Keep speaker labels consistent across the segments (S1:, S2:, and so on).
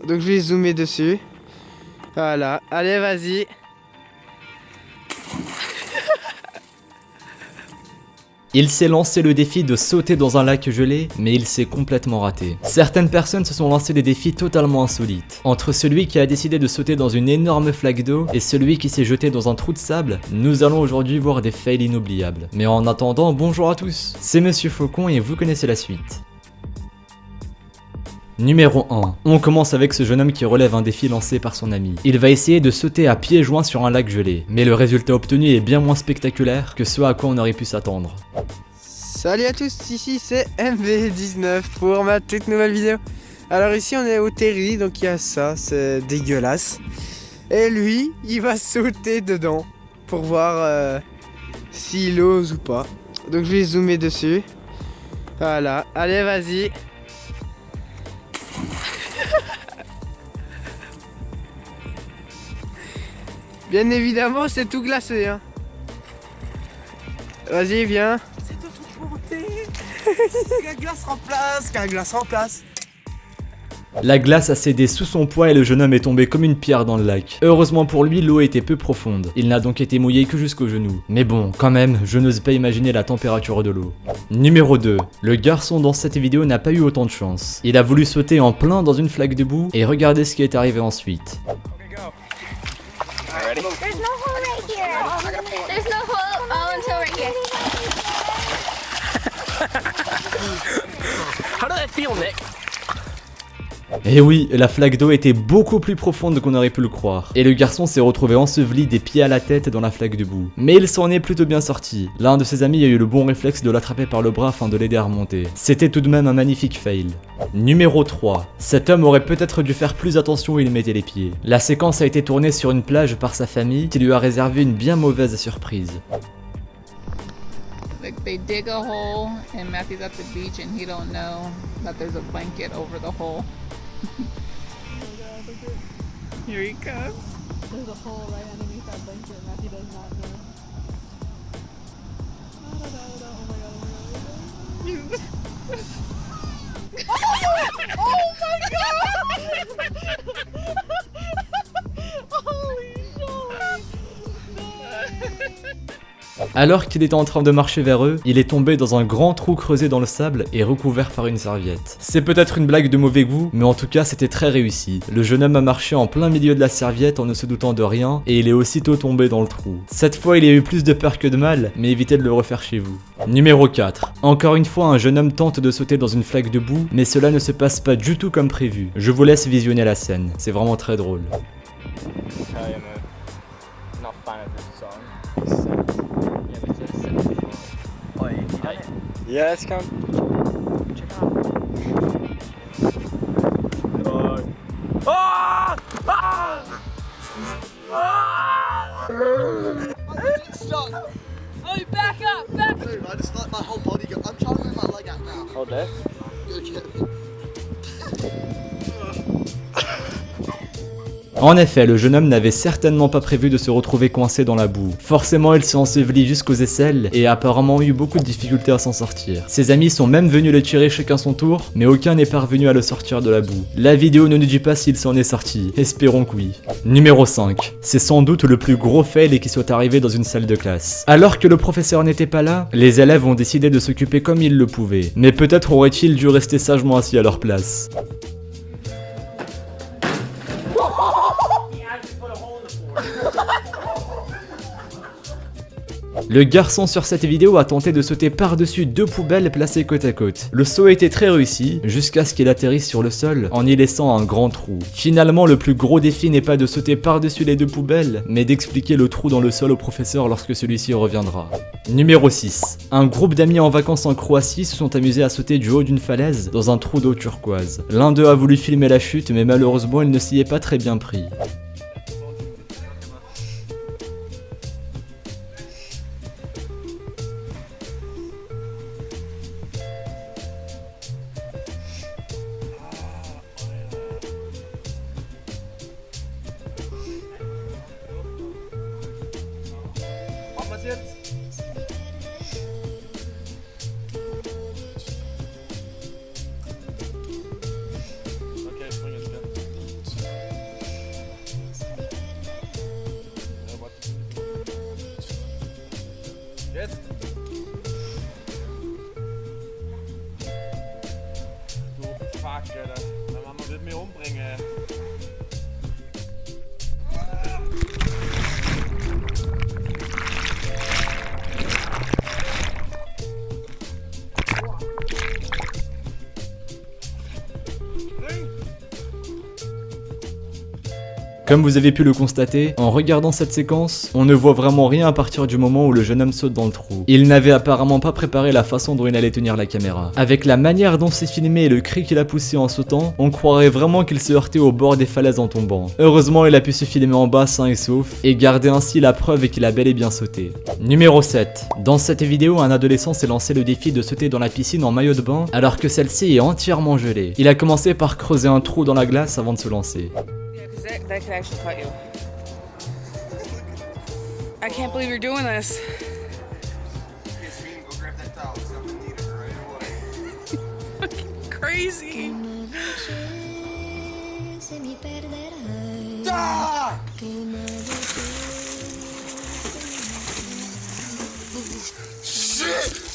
S1: Donc je vais zoomer dessus. Voilà, allez vas-y.
S2: Il s'est lancé le défi de sauter dans un lac gelé, mais il s'est complètement raté. Certaines personnes se sont lancé des défis totalement insolites. Entre celui qui a décidé de sauter dans une énorme flaque d'eau et celui qui s'est jeté dans un trou de sable, nous allons aujourd'hui voir des fails inoubliables. Mais en attendant, bonjour à tous, c'est Monsieur Faucon et vous connaissez la suite. Numéro 1. On commence avec ce jeune homme qui relève un défi lancé par son ami. Il va essayer de sauter à pieds joints sur un lac gelé, mais le résultat obtenu est bien moins spectaculaire que ce à quoi on aurait pu s'attendre.
S1: Salut à tous, ici c'est MV19 pour ma toute nouvelle vidéo. Alors ici on est au Terry, donc il y a ça, c'est dégueulasse. Et lui, il va sauter dedans pour voir s'il ose ou pas. Donc je vais zoomer dessus. Voilà, allez vas-y. Bien évidemment, c'est tout glacé. Hein. Vas-y, viens.
S3: C'est de toute montée. Qu'un glace remplace.
S2: La glace a cédé sous son poids et le jeune homme est tombé comme une pierre dans le lac. Heureusement pour lui, l'eau était peu profonde. Il n'a donc été mouillé que jusqu'aux genoux. Mais bon, quand même, je n'ose pas imaginer la température de l'eau. Numéro 2. Le garçon dans cette vidéo n'a pas eu autant de chance. Il a voulu sauter en plein dans une flaque de boue et regardez ce qui est arrivé ensuite.
S4: There's no hole right here. There's no hole until right here.
S3: How did that feel, Nick?
S2: Et oui, la flaque d'eau était beaucoup plus profonde qu'on aurait pu le croire. Et le garçon s'est retrouvé enseveli des pieds à la tête dans la flaque de boue. Mais il s'en est plutôt bien sorti. L'un de ses amis a eu le bon réflexe de l'attraper par le bras afin de l'aider à remonter. C'était tout de même un magnifique fail. Numéro 3. Cet homme aurait peut-être dû faire plus attention où il mettait les pieds. La séquence a été tournée sur une plage par sa famille qui lui a réservé une bien mauvaise surprise.
S5: Like they dig a hole and Matthew's at the beach and he don't know that there's a blanket over the hole. Here he comes.
S6: There's a hole right underneath that blanket. Matthew does not know. Oh my god! Holy shit!
S2: Alors qu'il était en train de marcher vers eux, il est tombé dans un grand trou creusé dans le sable et recouvert par une serviette. C'est peut-être une blague de mauvais goût, mais en tout cas c'était très réussi. Le jeune homme a marché en plein milieu de la serviette en ne se doutant de rien, et il est aussitôt tombé dans le trou. Cette fois il y a eu plus de peur que de mal, mais évitez de le refaire chez vous. Numéro 4. Encore une fois un jeune homme tente de sauter dans une flaque de boue, mais cela ne se passe pas du tout comme prévu. Je vous laisse visionner la scène, c'est vraiment très drôle.
S7: Yeah, it's come. Check out. Ah! Ah! Ah! I'm stuck.
S6: Oh, back up! Back up!
S7: Dude, I just let my whole body go. I'm trying to move my leg out now. Hold this.
S2: En effet, le jeune homme n'avait certainement pas prévu de se retrouver coincé dans la boue. Forcément, il s'est enseveli jusqu'aux aisselles et a apparemment eu beaucoup de difficultés à s'en sortir. Ses amis sont même venus le tirer chacun son tour, mais aucun n'est parvenu à le sortir de la boue. La vidéo ne nous dit pas s'il s'en est sorti, espérons que oui. Numéro 5. C'est sans doute le plus gros fail qui soit arrivé dans une salle de classe. Alors que le professeur n'était pas là, les élèves ont décidé de s'occuper comme ils le pouvaient. Mais peut-être auraient-ils dû rester sagement assis à leur place. Le garçon sur cette vidéo a tenté de sauter par-dessus deux poubelles placées côte à côte. Le saut était très réussi, jusqu'à ce qu'il atterrisse sur le sol, en y laissant un grand trou. Finalement, le plus gros défi n'est pas de sauter par-dessus les deux poubelles, mais d'expliquer le trou dans le sol au professeur lorsque celui-ci reviendra. Numéro 6. Un groupe d'amis en vacances en Croatie se sont amusés à sauter du haut d'une falaise dans un trou d'eau turquoise. L'un d'eux a voulu filmer la chute, mais malheureusement il ne s'y est pas très bien pris. Comme vous avez pu le constater, en regardant cette séquence, on ne voit vraiment rien à partir du moment où le jeune homme saute dans le trou. Il n'avait apparemment pas préparé la façon dont il allait tenir la caméra. Avec la manière dont c'est filmé et le cri qu'il a poussé en sautant, on croirait vraiment qu'il se heurtait au bord des falaises en tombant. Heureusement, il a pu se filmer en bas sain et sauf, et garder ainsi la preuve qu'il a bel et bien sauté. Numéro 7. Dans cette vidéo, un adolescent s'est lancé le défi de sauter dans la piscine en maillot de bain alors que celle-ci est entièrement gelée. Il a commencé par creuser un trou dans la glace avant de se lancer.
S8: That could actually cut you. I can't believe you're doing this. Crazy.
S7: Ah! Shit!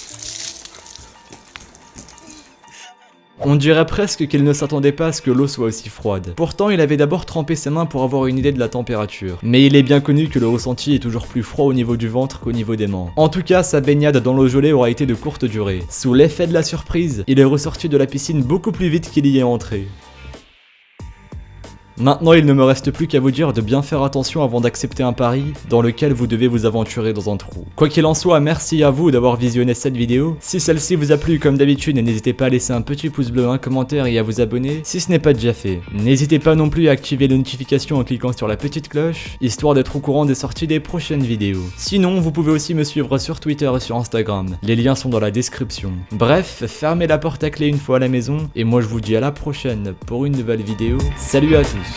S2: On dirait presque qu'il ne s'attendait pas à ce que l'eau soit aussi froide. Pourtant, il avait d'abord trempé ses mains pour avoir une idée de la température. Mais il est bien connu que le ressenti est toujours plus froid au niveau du ventre qu'au niveau des mains. En tout cas, sa baignade dans l'eau gelée aura été de courte durée. Sous l'effet de la surprise, il est ressorti de la piscine beaucoup plus vite qu'il y est entré. Maintenant, il ne me reste plus qu'à vous dire de bien faire attention avant d'accepter un pari dans lequel vous devez vous aventurer dans un trou. Quoi qu'il en soit, merci à vous d'avoir visionné cette vidéo. Si celle-ci vous a plu, comme d'habitude, n'hésitez pas à laisser un petit pouce bleu, un commentaire et à vous abonner si ce n'est pas déjà fait. N'hésitez pas non plus à activer les notifications en cliquant sur la petite cloche, histoire d'être au courant des sorties des prochaines vidéos. Sinon, vous pouvez aussi me suivre sur Twitter et sur Instagram. Les liens sont dans la description. Bref, fermez la porte à clé une fois à la maison, et moi je vous dis à la prochaine pour une nouvelle vidéo. Salut à tous!